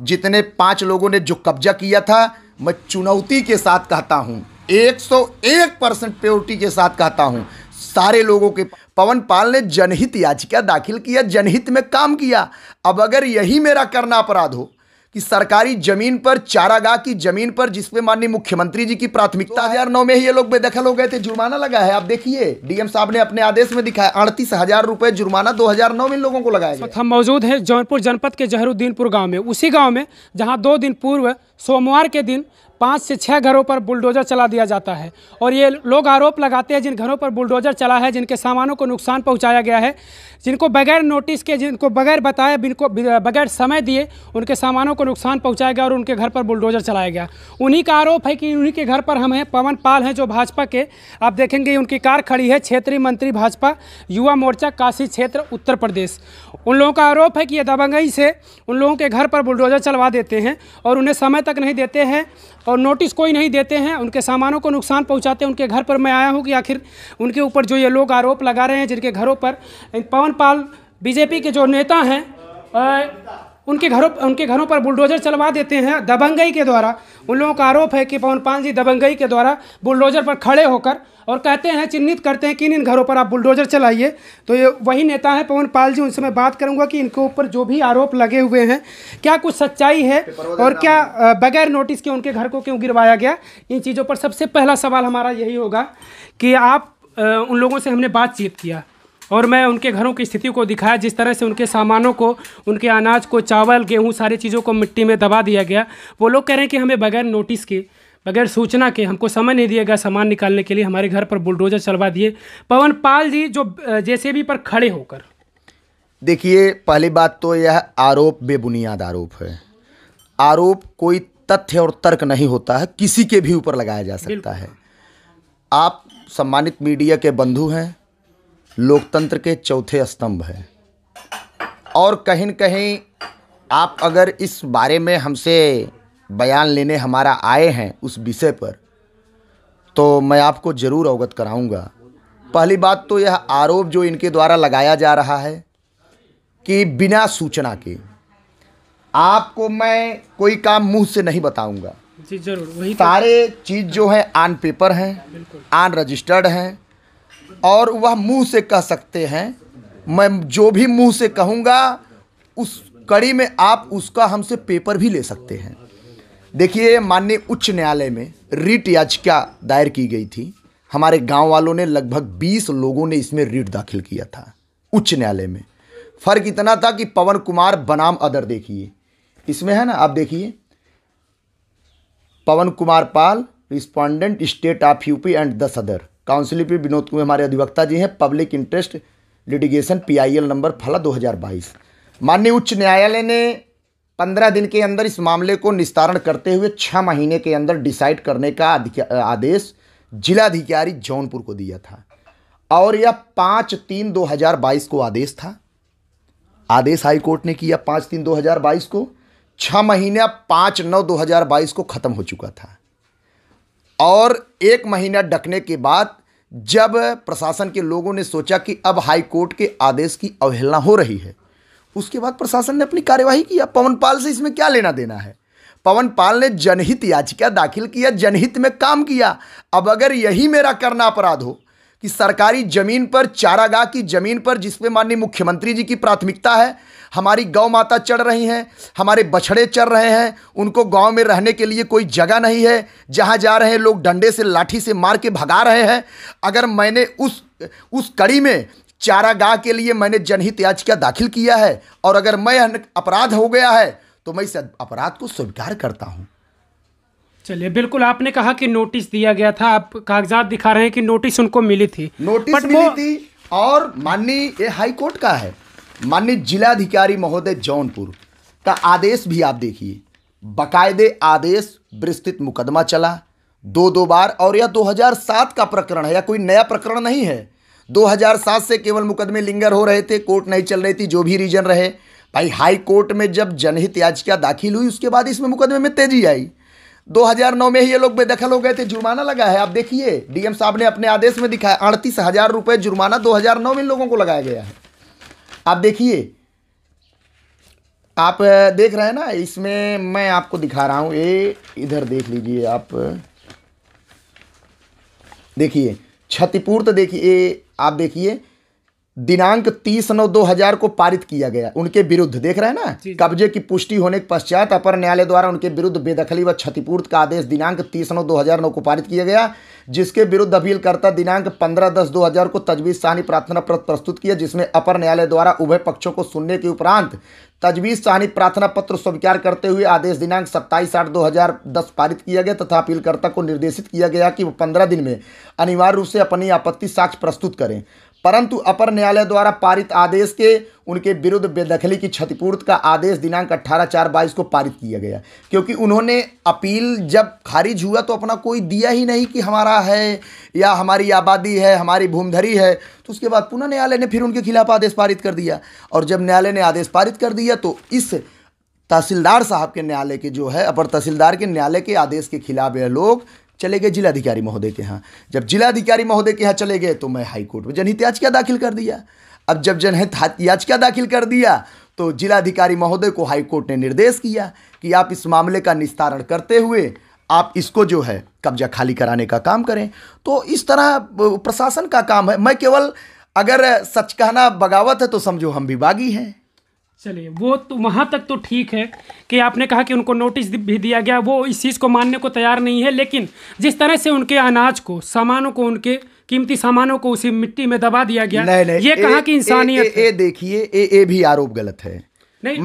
जितने 5 लोगों ने जो कब्जा किया था, मैं चुनौती के साथ कहता हूं, 101% प्योरिटी के साथ कहता हूं, सारे लोगों के। पवन पाल ने जनहित याचिका दाखिल किया, जनहित में काम किया। अब अगर यही मेरा करना अपराध हो कि सरकारी जमीन पर, चारागाह की जमीन पर, जिसपे माननीय मुख्यमंत्री जी की प्राथमिकता, 2009 में ही ये लोग बेदखल हो गए थे, जुर्माना लगा है। आप देखिए, डीएम साहब ने अपने आदेश में दिखाया 38,000 रुपए जुर्माना 2009 में इन लोगों को लगाया गया। हम मौजूद हैं जौनपुर जनपद के जहरुद्दीनपुर गांव में, उसी गांव में जहां 2 दिन पूर्व सोमवार के दिन 5 से 6 घरों पर बुलडोजर चला दिया जाता है। और ये लोग आरोप लगाते हैं, जिन घरों पर बुलडोजर चला है, जिनके सामानों को नुकसान पहुंचाया गया है, जिनको बगैर नोटिस के, जिनको बगैर बताए, जिनको बगैर समय दिए उनके सामानों को नुकसान पहुंचाया गया और उनके घर पर बुलडोजर चलाया गया। उन्हीं का आरोप है कि उन्हीं के घर पर हम हैं। पवन पाल हैं जो भाजपा के, आप देखेंगे उनकी कार खड़ी है, क्षेत्रीय मंत्री भाजपा युवा मोर्चा काशी क्षेत्र उत्तर प्रदेश। उन लोगों का आरोप है कि ये दबंगई से उन लोगों के घर पर बुलडोजर चलवा देते हैं और उन्हें समय तक नहीं देते हैं और नोटिस कोई नहीं देते हैं, उनके सामानों को नुकसान पहुंचाते हैं। उनके घर पर मैं आया हूं कि आखिर उनके ऊपर जो ये लोग आरोप लगा रहे हैं, जिनके घरों पर पवन पाल बीजेपी के जो नेता हैं उनके घरों पर बुलडोजर चलवा देते हैं दबंगई के द्वारा। उन लोगों का आरोप है कि पवन पाल जी दबंगई के द्वारा बुलडोजर पर खड़े होकर और कहते हैं, चिन्हित करते हैं कि इन घरों पर आप बुलडोजर चलाइए। तो ये वही नेता है पवन पाल जी, उनसे मैं बात करूंगा कि इनके ऊपर जो भी आरोप लगे हुए हैं क्या कुछ सच्चाई है और क्या बगैर नोटिस के उनके घर को क्यों गिरवाया गया। इन चीज़ों पर सबसे पहला सवाल हमारा यही होगा कि आप उन लोगों से हमने बातचीत किया और मैं उनके घरों की स्थिति को दिखाया, जिस तरह से उनके सामानों को, उनके अनाज को, चावल, गेहूँ, सारी चीज़ों को मिट्टी में दबा दिया गया। वो लोग कह रहे हैं कि हमें बगैर नोटिस के, बगैर सूचना के, हमको समय नहीं दिया गया सामान निकालने के लिए, हमारे घर पर बुलडोजर चलवा दिए पवन पाल जी जो जेसीबी पर खड़े होकर। देखिए, पहली बात तो यह आरोप बेबुनियाद आरोप है। आरोप कोई तथ्य और तर्क नहीं होता है, किसी के भी ऊपर लगाया जा सकता है। आप सम्मानित मीडिया के बंधु हैं, लोकतंत्र के चौथे स्तंभ हैं, और कहीं न कहीं आप अगर इस बारे में हमसे बयान लेने हमारा आए हैं उस विषय पर, तो मैं आपको ज़रूर अवगत कराऊंगा। पहली बात तो यह आरोप जो इनके द्वारा लगाया जा रहा है कि बिना सूचना के, आपको मैं कोई काम मुंह से नहीं बताऊंगा जी, जरूर। वही सारे चीज़ जो है ऑन पेपर हैं, ऑन रजिस्टर्ड हैं, और वह मुंह से कह सकते हैं। मैं जो भी मुंह से कहूँगा उस कड़ी में आप उसका हमसे पेपर भी ले सकते हैं। देखिए, माननीय उच्च न्यायालय में रिट याचिका दायर की गई थी। हमारे गांव वालों ने, लगभग 20 लोगों ने इसमें रिट दाखिल किया था उच्च न्यायालय में। फ़र्क इतना था कि पवन कुमार बनाम अदर, देखिए इसमें है ना, आप देखिए, Pawan Kumar Pal respondent state of UP and 10 other, counsel पे विनोद कुमार हमारे अधिवक्ता जी हैं, public interest litigation PIL number फला 2022। माननीय उच्च न्यायालय ने 15 दिन के अंदर इस मामले को निस्तारण करते हुए 6 महीने के अंदर डिसाइड करने का आदेश जिलाधिकारी जौनपुर को दिया था, और यह 5/3/2022 को आदेश था। आदेश हाई कोर्ट ने किया 5/3/2022 को। 6 महीना 5/9/2022 को ख़त्म हो चुका था, और 1 महीना डकने के बाद जब प्रशासन के लोगों ने सोचा कि अब हाई कोर्ट के आदेश की अवहेलना हो रही है, उसके बाद प्रशासन ने अपनी कार्यवाही किया। पवन पाल से इसमें क्या लेना देना है। पवन पाल ने जनहित याचिका दाखिल किया, जनहित में काम किया। अब अगर यही मेरा करना अपराध हो कि सरकारी जमीन पर, चारागाह की जमीन पर, जिसपे माननीय मुख्यमंत्री जी की प्राथमिकता है, हमारी गौ माता चढ़ रही हैं, हमारे बछड़े चढ़ रहे हैं, उनको गांव में रहने के लिए कोई जगह नहीं है, जहां जा रहे हैं लोग डंडे से, लाठी से मार के भगा रहे हैं। अगर मैंने उस कड़ी में चारागाह के लिए मैंने जनहित याचिका दाखिल किया है, और अगर मैं अपराध हो गया है तो मैं इस अपराध को स्वीकार करता हूं। चलिए, बिल्कुल आपने कहा कि नोटिस दिया गया था, आप कागजात दिखा रहे हैं कि नोटिस उनको मिली थी, नोटिस मिली थी, और माननीय ये हाई कोर्ट का है, माननीय जिलाधिकारी महोदय जौनपुर का आदेश भी आप देखिए, बाकायदे आदेश, विस्तृत मुकदमा चला 2 बार, और यह 2007 का प्रकरण है, या कोई नया प्रकरण नहीं है। 2007 से केवल मुकदमे लिंगर हो रहे थे, कोर्ट नहीं चल रही थी, जो भी रीजन रहे। भाई हाई कोर्ट में जब जनहित याचिका दाखिल हुई, उसके बाद इसमें मुकदमे में तेजी आई। 2009 में ही ये लोग बेदखल हो गए थे, जुर्माना लगा है। आप देखिए, डीएम साहब ने अपने आदेश में दिखाया 38,000 रुपये जुर्माना 2009 में इन लोगों को लगाया गया है। आप देखिए, आप देख रहे हैं ना, इसमें मैं आपको दिखा रहा हूँ, ये इधर देख लीजिए आप, देखिए क्षतिपूर्ति, देखिए आप देखिए दिनांक 30/9/2000 को पारित किया गया उनके विरुद्ध, देख रहे हैं ना, कब्जे की पुष्टि होने के पश्चात अपर न्यायालय द्वारा उनके विरुद्ध बेदखली व क्षतिपूर्ति का आदेश दिनांक 30/9/2009 को पारित किया गया, जिसके विरुद्ध अपीलकर्ता दिनांक 15/10/2000 को तजवीज़ सानी प्रार्थना पत्र प्रस्तुत किया, जिसमें अपर न्यायालय द्वारा उभय पक्षों को सुनने के उपरांत तजवीज़ सानी प्रार्थना पत्र स्वीकार करते हुए आदेश दिनांक 27/8/2010 पारित किया गया तथा अपीलकर्ता को निर्देशित किया गया कि वो 15 दिन में अनिवार्य रूप से अपनी आपत्ति साक्ष्य प्रस्तुत करें। परंतु अपर न्यायालय द्वारा पारित आदेश के उनके विरुद्ध बेदखली की क्षतिपूर्ति का आदेश दिनांक 18/4/22 को पारित किया गया, क्योंकि उन्होंने अपील जब खारिज हुआ तो अपना कोई दिया ही नहीं कि हमारा है या हमारी आबादी है, हमारी भूमधरी है, तो उसके बाद पुनः न्यायालय ने फिर उनके खिलाफ आदेश पारित कर दिया। और जब न्यायालय ने आदेश पारित कर दिया तो इस तहसीलदार साहब के न्यायालय के जो है, अपर तहसीलदार के न्यायालय के आदेश के खिलाफ यह लोग चले गए जिलाधिकारी महोदय के यहाँ। जब जिलाधिकारी महोदय के यहाँ चले गए तो मैं हाई कोर्ट में जनहित याचिका दाखिल कर दिया। अब जब जनहित याचिका दाखिल कर दिया तो जिलाधिकारी महोदय को हाई कोर्ट ने निर्देश किया कि आप इस मामले का निस्तारण करते हुए आप इसको जो है कब्जा खाली कराने का काम करें। तो इस तरह प्रशासन का काम है। मैं केवल, अगर सच कहना बगावत है तो समझो हम भी बागी हैं। चलिए, वो तो वहाँ तक तो ठीक है कि आपने कहा कि उनको नोटिस भी दिया गया, वो इस चीज़ को मानने को तैयार नहीं है, लेकिन जिस तरह से उनके अनाज को, सामानों को, उनके कीमती सामानों को उसी मिट्टी में दबा दिया गया, नहीं, ये कहाँ की इंसानियत है? देखिए, ये भी आरोप गलत है। नहीं,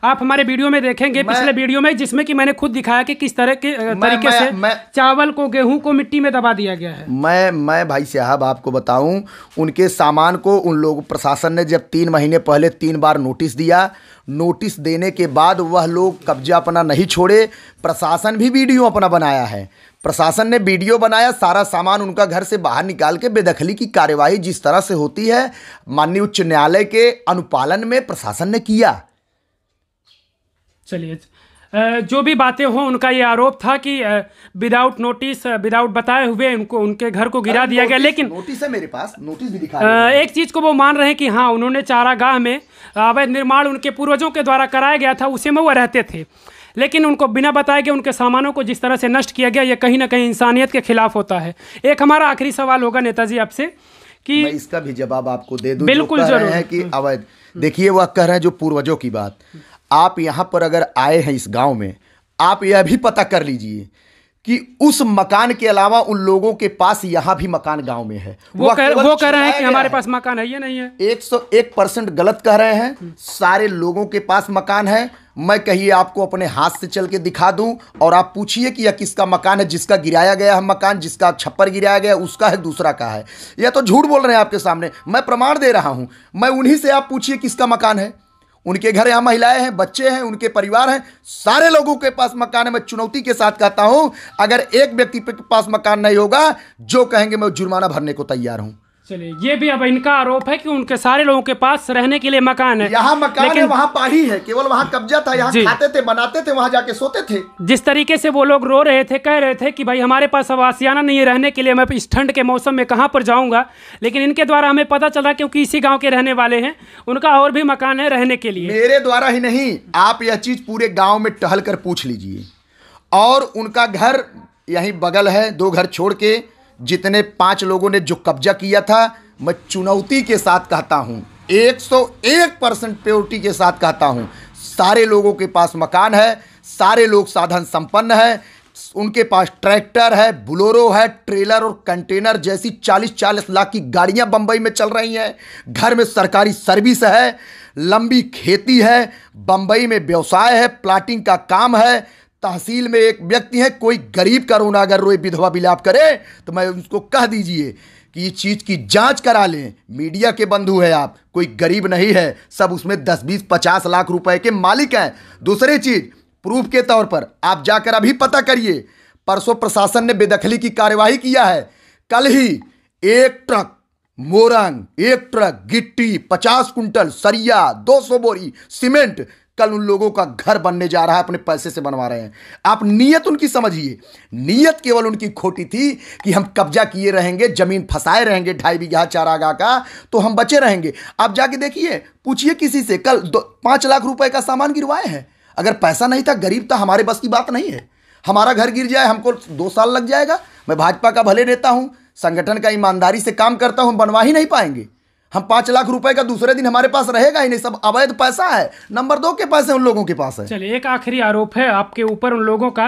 आप हमारे वीडियो में देखेंगे, पिछले वीडियो में, जिसमें कि मैंने खुद दिखाया कि किस तरह के तरीके से चावल को, गेहूं को मिट्टी में दबा दिया गया है। मैं भाई साहब आपको बताऊं, उनके सामान को उन लोग, प्रशासन ने जब 3 महीने पहले 3 बार नोटिस दिया, नोटिस देने के बाद वह लोग कब्जा अपना नहीं छोड़े। प्रशासन भी वीडियो अपना बनाया है, प्रशासन ने वीडियो बनाया, सारा सामान उनका घर से बाहर निकाल के बेदखली की कार्यवाही जिस तरह से होती है माननीय उच्च न्यायालय के अनुपालन में प्रशासन ने किया। चलिए, जो भी बातें हों, उनका ये आरोप था कि विदाउट नोटिस, विदाउट बताए हुए उनको, उनके घर को गिरा दिया गया। लेकिन नोटिस है मेरे पास, नोटिस भी दिखा एक चीज़ को वो मान रहे हैं कि हाँ, उन्होंने चारागाह में अवैध निर्माण उनके पूर्वजों के द्वारा कराया गया था, उसी में वो रहते थे, लेकिन उनको बिना बताए गए उनके सामानों को जिस तरह से नष्ट किया गया, ये कहीं ना कहीं इंसानियत के खिलाफ होता है। एक हमारा आखिरी सवाल होगा नेताजी आपसे कि मैं इसका भी जवाब आपको दे दूं। बिल्कुल जरूर है कि अवैध, देखिए वह कह रहे हैं जो पूर्वजों की बात, आप यहाँ पर अगर आए हैं इस गांव में, आप यह भी पता कर लीजिए कि उस मकान के अलावा उन लोगों के पास यहाँ भी मकान गांव में है। वो कह रहे हैं कि हमारे पास मकान है, ये नहीं है। 101% गलत कह रहे हैं। सारे लोगों के पास मकान है। मैं कहिए आपको अपने हाथ से चल के दिखा दूं और आप पूछिए कि यह किसका मकान है। जिसका गिराया गया है मकान, जिसका छप्पर गिराया गया उसका है, दूसरा का है। यह तो झूठ बोल रहे हैं आपके सामने, मैं प्रमाण दे रहा हूं। मैं उन्हीं से आप पूछिए किसका मकान है। उनके घर यहाँ महिलाएं हैं, बच्चे हैं, उनके परिवार हैं, सारे लोगों के पास मकान है। मैं चुनौती के साथ कहता हूं, अगर एक व्यक्ति के पास मकान नहीं होगा, जो कहेंगे मैं जुर्माना भरने को तैयार हूं। चलिए, ये भी अब इनका आरोप है कि उनके सारे लोगों के पास रहने के लिए मकान है। यहाँ मकान है, वहाँ पहाड़ी है, केवल वहाँ कब्जा था, यहाँ खाते थे, बनाते थे, वहाँ जाके सोते थे। जिस तरीके से वो लोग रो रहे थे, कह रहे थे कि भाई हमारे पास अब आसियाना नहीं है रहने के लिए, मैं इस ठंड के मौसम में कहाँ पर जाऊँगा, लेकिन इनके द्वारा हमें पता चल रहा है, क्योंकि इसी गाँव के रहने वाले हैं, उनका और भी मकान है रहने के लिए। मेरे द्वारा ही नहीं, आप यह चीज़ पूरे गाँव में टहल कर पूछ लीजिए। और उनका घर यहीं बगल है, 2 घर छोड़ के। जितने 5 लोगों ने जो कब्जा किया था, मैं चुनौती के साथ कहता हूं, 101% प्योरिटी के साथ कहता हूं, सारे लोगों के पास मकान है, सारे लोग साधन संपन्न है। उनके पास ट्रैक्टर है, बुलोरो है, ट्रेलर और कंटेनर जैसी 40-40 लाख की गाड़ियां बंबई में चल रही हैं। घर में सरकारी सर्विस है, लंबी खेती है, बंबई में व्यवसाय है, प्लाटिंग का काम है। तहसील में एक व्यक्ति है, कोई गरीब का रोना अगर रोए, विधवा विलाप करे, तो मैं उसको कह दीजिए कि इस चीज़ की जांच करा लें। मीडिया के बंधु है आप, कोई गरीब नहीं है, सब उसमें 10, 20, 50 लाख रुपए के मालिक हैं। दूसरी चीज़, प्रूफ के तौर पर आप जाकर अभी पता करिए, परसों प्रशासन ने बेदखली की कार्यवाही किया है। कल ही 1 ट्रक मोरंग, 1 ट्रक गिट्टी, 50 कुंटल सरिया, 200 बोरी सीमेंट कल उन लोगों का घर बनने जा रहा है, अपने पैसे से बनवा रहे हैं। आप नीयत उनकी समझिए, नीयत केवल उनकी खोटी थी कि हम कब्जा किए रहेंगे, जमीन फंसाए रहेंगे 2.5 बीघा चारागाह का, तो हम बचे रहेंगे। आप जाके देखिए, पूछिए किसी से, कल 5 लाख रुपए का सामान गिरवाए हैं। अगर पैसा नहीं था, गरीब था, हमारे बस की बात नहीं है। हमारा घर गिर जाए, हमको 2 साल लग जाएगा। मैं भाजपा का भले नेता हूं, संगठन का ईमानदारी से काम करता हूं, बनवा ही नहीं पाएंगे। हम 5 लाख रुपए का दूसरे दिन हमारे पास रहेगा ही नहीं, सब अवैध पैसा है, नंबर 2 के पैसे उन लोगों के पास है। चलिए, एक आखिरी आरोप है आपके ऊपर उन लोगों का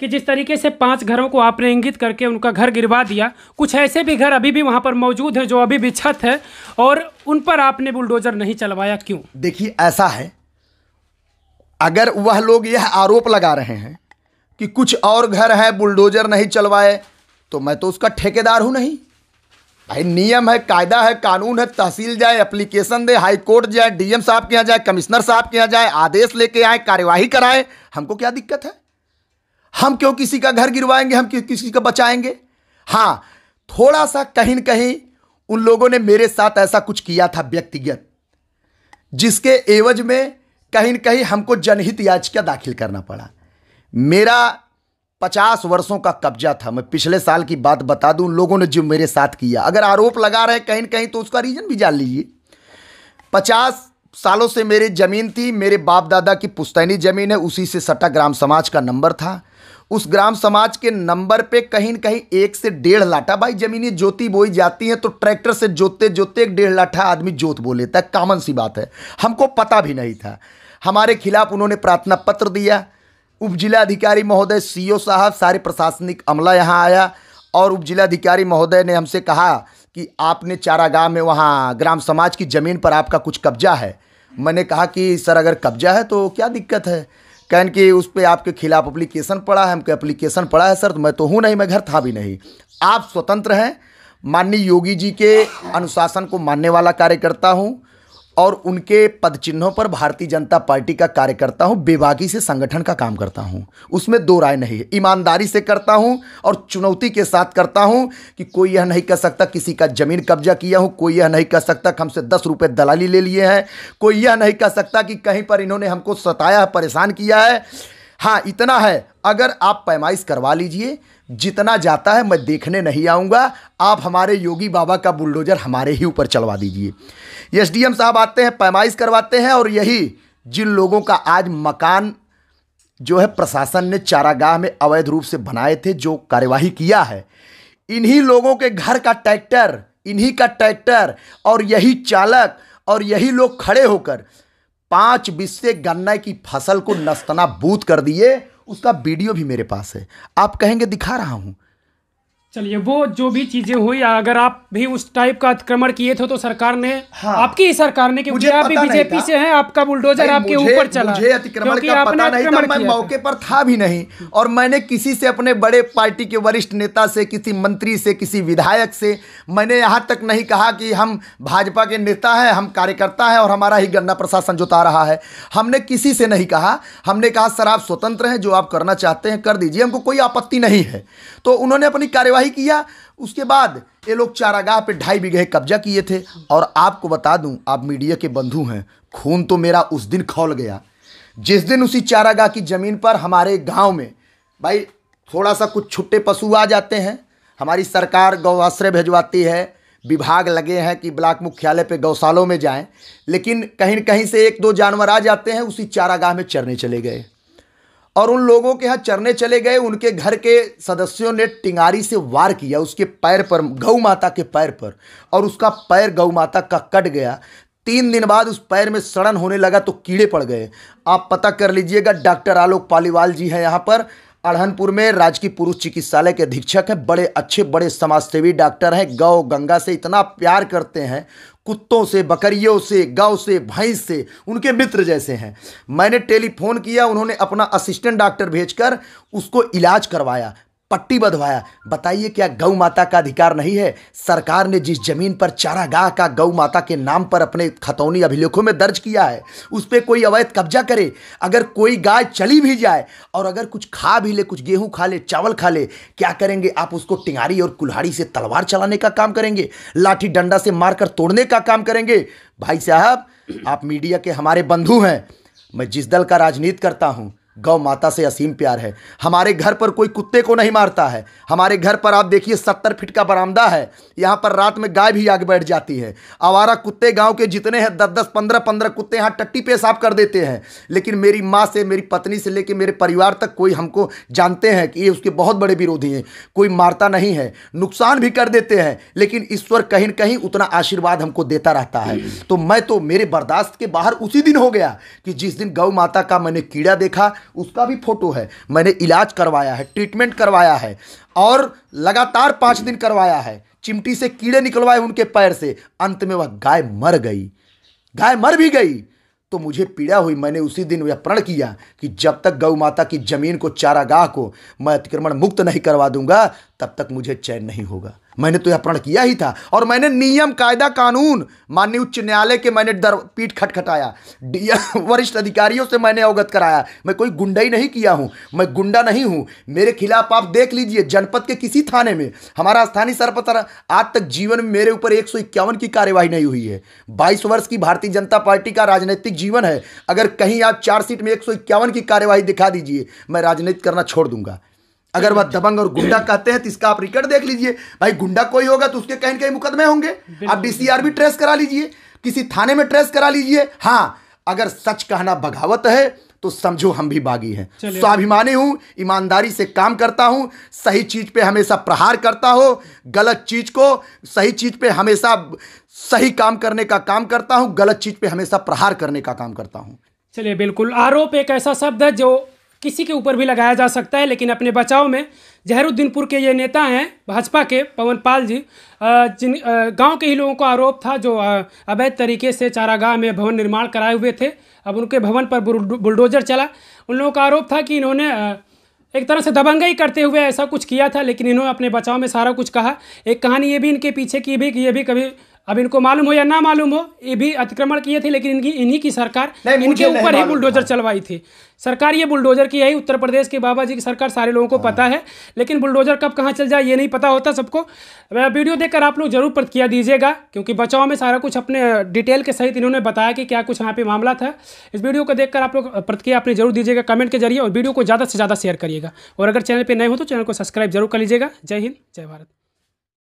कि जिस तरीके से 5 घरों को आपने इंगित करके उनका घर गिरवा दिया, कुछ ऐसे भी घर अभी भी वहां पर मौजूद हैं जो अभी भी छत है, और उन पर आपने बुलडोजर नहीं चलवाया, क्यों? देखिए, ऐसा है, अगर वह लोग यह आरोप लगा रहे हैं कि कुछ और घर है बुलडोजर नहीं चलवाए, तो मैं तो उसका ठेकेदार हूं नहीं। भाई, नियम है, कायदा है, कानून है, तहसील जाए, एप्लीकेशन दे, हाई कोर्ट जाए, डीएम साहब के यहाँ जाए, कमिश्नर साहब के यहाँ जाए, आदेश लेके आए, कार्यवाही कराए, हमको क्या दिक्कत है? हम क्यों किसी का घर गिरवाएंगे, हम क्यों किसी का बचाएंगे? हाँ, थोड़ा सा कहीं न कहीं उन लोगों ने मेरे साथ ऐसा कुछ किया था व्यक्तिगत, जिसके एवज में कहीं न कहीं हमको जनहित याचिका दाखिल करना पड़ा। मेरा 50 वर्षों का कब्जा था। मैं पिछले साल की बात बता दूं, लोगों ने जो मेरे साथ किया, अगर आरोप लगा रहे कहीं न कहीं तो उसका रीजन भी जान लीजिए। 50 सालों से मेरी जमीन थी, मेरे बाप दादा की पुश्तैनी जमीन है, उसी से सटा ग्राम समाज का नंबर था। उस ग्राम समाज के नंबर पे कहीं न कहीं 1 से 1.5 लाठा, भाई जमीनें जोती बोई जाती हैं तो ट्रैक्टर से जोतते जोतते 1.5 लाठा आदमी जोत बो लेता है, कॉमन सी बात है। हमको पता भी नहीं था। हमारे खिलाफ उन्होंने प्रार्थना पत्र दिया। उप जिलाधिकारी महोदय, सीओ साहब, सारे प्रशासनिक अमला यहाँ आया और उप जिलाधिकारी महोदय ने हमसे कहा कि आपने चारागाह में वहाँ ग्राम समाज की ज़मीन पर आपका कुछ कब्जा है। मैंने कहा कि सर, अगर कब्जा है तो क्या दिक्कत है? कहन कि उस पर आपके खिलाफ एप्लीकेशन पड़ा है। हमको एप्लीकेशन पड़ा है सर, तो मैं तो हूँ नहीं, मैं घर था भी नहीं। आप स्वतंत्र हैं, माननीय योगी जी के अनुशासन को मानने वाला कार्यकर्ता हूँ और उनके पद चिन्हों पर भारतीय जनता पार्टी का कार्यकर्ता हूं, बेबाकी से संगठन का काम करता हूं, उसमें 2 राय नहीं है। ईमानदारी से करता हूं और चुनौती के साथ करता हूं कि कोई यह नहीं कह सकता किसी का जमीन कब्जा किया हूं, कोई यह नहीं कह सकता कि हमसे 10 रुपये दलाली ले लिए हैं, कोई यह नहीं कह सकता कि कहीं पर इन्होंने हमको सताया है, परेशान किया है। हाँ, इतना है, अगर आप पैमाइश करवा लीजिए, जितना जाता है मैं देखने नहीं आऊँगा। आप हमारे योगी बाबा का बुलडोजर हमारे ही ऊपर चलवा दीजिए। एसडीएम साहब आते हैं, पैमाइश करवाते हैं, और यही जिन लोगों का आज मकान जो है प्रशासन ने चारागाह में अवैध रूप से बनाए थे, जो कार्यवाही किया है, इन्हीं लोगों के घर का ट्रैक्टर, इन्हीं का ट्रैक्टर और यही चालक और यही लोग खड़े होकर 5 बिस्से गन्ना की फसल को नस्तनाबूद कर दिए। उसका वीडियो भी मेरे पास है, आप कहेंगे दिखा रहा हूं। चलिए, वो जो भी चीजें हुई, अगर आप भी उस टाइप का अतिक्रमण किए थे तो सरकार ने, हाँ, आपकी ही सरकार ने, क्योंकि आप भी बीजेपी से हैं, आपका बुलडोजर आपके ऊपर चला। मुझे अतिक्रमण का पता नहीं था, मैं मौके पर था भी नहीं, और मैंने किसी से, अपने बड़े पार्टी के वरिष्ठ नेता से, किसी मंत्री से, किसी विधायक से, मैंने यहाँ तक नहीं कहा कि हम भाजपा के नेता हैं, हम कार्यकर्ता हैं और हमारा ही गन्ना प्रशासन जोता रहा है। हमने किसी से नहीं कहा। हमने कहा सर, आप स्वतंत्र हैं, जो आप करना चाहते हैं कर दीजिए, हमको कोई आपत्ति नहीं है। तो उन्होंने अपनी कार्यवाही किया। उसके बाद ये लोग चारागाह पे 2.5 बीघे कब्जा किए थे। और आपको बता दूं, आप मीडिया के बंधु हैं, खून तो मेरा उस दिन खौल गया जिस दिन उसी चारागाह की जमीन पर हमारे गांव में, भाई थोड़ा सा कुछ छुट्टे पशु आ जाते हैं, हमारी सरकार गौ आश्रय भिजवाती है, विभाग लगे हैं कि ब्लॉक मुख्यालय पे गौशालों में जाएं, लेकिन कहीं न कहीं से 1-2 जानवर आ जाते हैं, उसी चारागाह में चरने चले गए और उन लोगों के यहाँ चरने चले गए। उनके घर के सदस्यों ने टिंगारी से वार किया उसके पैर पर, गौ माता के पैर पर, और उसका पैर गौ माता का कट गया। 3 दिन बाद उस पैर में सड़न होने लगा तो कीड़े पड़ गए। आप पता कर लीजिएगा, डॉक्टर आलोक पालीवाल जी हैं यहाँ पर अढ़नपुर में, राजकीय पुरुष चिकित्सालय के अधीक्षक हैं, बड़े अच्छे, बड़े समाजसेवी डॉक्टर हैं। गौ गंगा से इतना प्यार करते हैं, कुत्तों से, बकरियों से, गौ से, भैंस से, उनके मित्र जैसे हैं। मैंने टेलीफोन किया, उन्होंने अपना असिस्टेंट डॉक्टर भेजकर उसको इलाज करवाया, पट्टी बंधवाया। बताइए, क्या गौ माता का अधिकार नहीं है? सरकार ने जिस जमीन पर चारागाह का गौ माता के नाम पर अपने खतौनी अभिलेखों में दर्ज किया है, उस पर कोई अवैध कब्जा करे, अगर कोई गाय चली भी जाए और अगर कुछ खा भी ले, कुछ गेहूं खा ले, चावल खा ले, क्या करेंगे आप? उसको टिंगारी और कुल्हाड़ी से तलवार चलाने का काम करेंगे, लाठी डंडा से मारकर तोड़ने का काम करेंगे? भाई साहब, आप मीडिया के हमारे बंधु हैं, मैं जिस दल का राजनीति करता हूँ, गौ माता से असीम प्यार है। हमारे घर पर कोई कुत्ते को नहीं मारता है। हमारे घर पर आप देखिए 70 फीट का बरामदा है, यहाँ पर रात में गाय भी आके बैठ जाती है। आवारा कुत्ते गांव के जितने हैं 10-10, 15-15 कुत्ते यहाँ टट्टी पेशाब कर देते हैं। लेकिन मेरी माँ से, मेरी पत्नी से लेकर मेरे परिवार तक कोई हमको जानते हैं कि ये उसके बहुत बड़े विरोधी हैं। कोई मारता नहीं है, नुकसान भी कर देते हैं, लेकिन ईश्वर कहीं न कहीं उतना आशीर्वाद हमको देता रहता है। तो मैं तो मेरे बर्दाश्त के बाहर उसी दिन हो गया कि जिस दिन गौ माता का मैंने कीड़ा देखा, उसका भी फोटो है। मैंने इलाज करवाया है, ट्रीटमेंट करवाया है और लगातार 5 दिन करवाया है। चिमटी से कीड़े निकलवाए उनके पैर से। अंत में वह गाय मर गई, गाय मर भी गई। तो मुझे पीड़ा हुई। मैंने उसी दिन यह प्रण किया कि जब तक गौ माता की जमीन को, चारागाह को मैं अतिक्रमण मुक्त नहीं करवा दूंगा, तब तक मुझे चैन नहीं होगा। मैंने तो यह प्रण किया ही था। और मैंने नियम, कायदा, कानून, माननीय उच्च न्यायालय के मैंने पीठ खटखटाया, वरिष्ठ अधिकारियों से मैंने अवगत कराया। मैं कोई गुंडाई नहीं किया हूं, मैं गुंडा नहीं हूं। मेरे खिलाफ आप देख लीजिए, जनपद के किसी थाने में हमारा स्थानीय सरपंच आज तक जीवन में मेरे ऊपर 151 की कार्यवाही नहीं हुई है। 22 वर्ष की भारतीय जनता पार्टी का राजनीतिक जीवन है। अगर कहीं आप चार्जशीट में 151 की कार्यवाही दिखा दीजिए, मैं राजनीति करना छोड़ दूंगा। अगर वह दबंग और गुंडा कहते हैं तो इसका आप रिकॉर्ड देख लीजिए। भाई गुंडा कोई होगा तो उसके कहीं न कहीं मुकदमे होंगे। आप डीसीआर भी ट्रेस करा लीजिए, किसी थाने में ट्रेस करा लीजिए। हाँ, अगर सच कहना बगावत है तो समझो हम भी बागी हैं। स्वाभिमानी हूं, ईमानदारी से काम करता हूं, सही चीज पे हमेशा प्रहार करता हूं, गलत चीज को सही चीज पे हमेशा सही काम करने का काम करता हूं, गलत चीज पे हमेशा प्रहार करने का काम करता हूं। चलिए, बिल्कुल। आरोप एक ऐसा शब्द है जो किसी के ऊपर भी लगाया जा सकता है, लेकिन अपने बचाव में जहरुद्दीनपुर के ये नेता हैं भाजपा के, पवन पाल जी, जिन गांव के ही लोगों को आरोप था जो अवैध तरीके से चारागाह में भवन निर्माण कराए हुए थे। अब उनके भवन पर बुलडोजर चला। उन लोगों का आरोप था कि इन्होंने एक तरह से दबंगई करते हुए ऐसा कुछ किया था, लेकिन इन्होंने अपने बचाव में सारा कुछ कहा। एक कहानी ये भी इनके पीछे की भी कि ये भी कभी, अब इनको मालूम हो या ना मालूम हो, ये भी अतिक्रमण किए थे, लेकिन इन्हीं की सरकार इनके ऊपर ही बुलडोजर चलवाई थी। सरकार ये बुलडोजर की है, उत्तर प्रदेश के बाबा जी की सरकार, सारे लोगों को पता है। लेकिन बुलडोजर कब कहाँ चल जाए ये नहीं पता होता सबको। वीडियो देखकर आप लोग जरूर प्रतिक्रिया दीजिएगा, क्योंकि बचाव में सारा कुछ अपने डिटेल के सहित इन्होंने बताया कि क्या कुछ यहाँ पे मामला था। इस वीडियो को देखकर आप लोग प्रतिक्रिया अपनी जरूर दीजिएगा कमेंट के जरिए, और वीडियो को ज़्यादा से ज़्यादा शेयर करिएगा। और अगर चैनल पर नए हो तो चैनल को सब्सक्राइब जरूर कर लीजिएगा। जय हिंद, जय भारत।